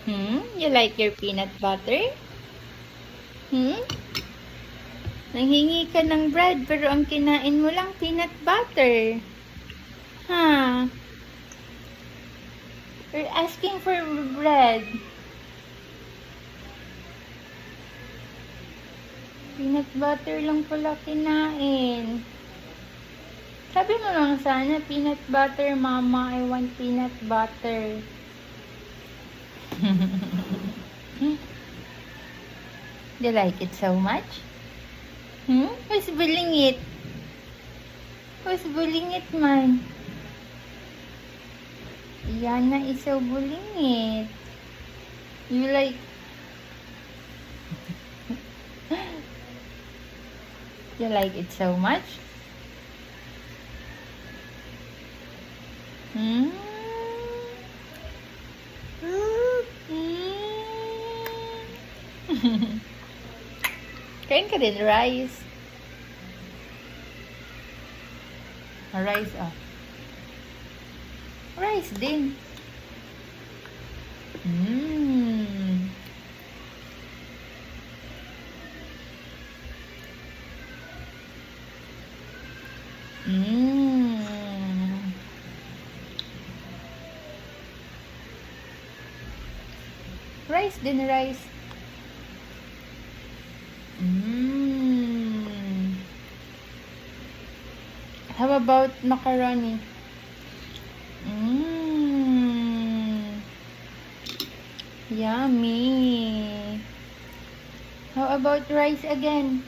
You like your peanut butter? Nanghingi ka ng bread pero ang kinain mo lang peanut butter. Huh? You're asking for bread. Peanut butter lang pala kinain. Sabi mo lang sana, peanut butter, mama. I want peanut butter. You like it so much? Who's bullying it? Who's bullying it, man? Yana is so bullying it. You like... You like it so much? Kain ka din rice. Rice, oh. Rice din. Rice din, rice. How about macaroni? Yummy. How about rice again?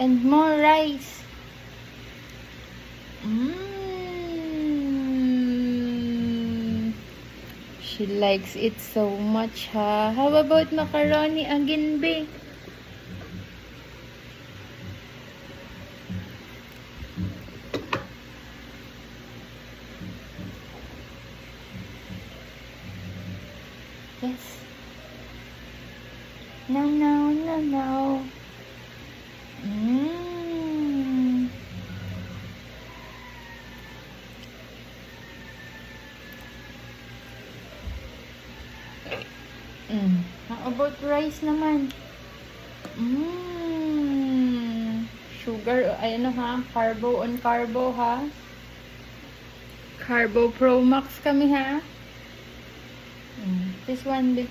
And more rice. She likes it so much, ha? How about macaroni again, be? Yes. No, no, no, no. How about rice naman? Sugar, ano ha? Carbo on carbo, ha? Carbo Pro Max kami, ha? This one,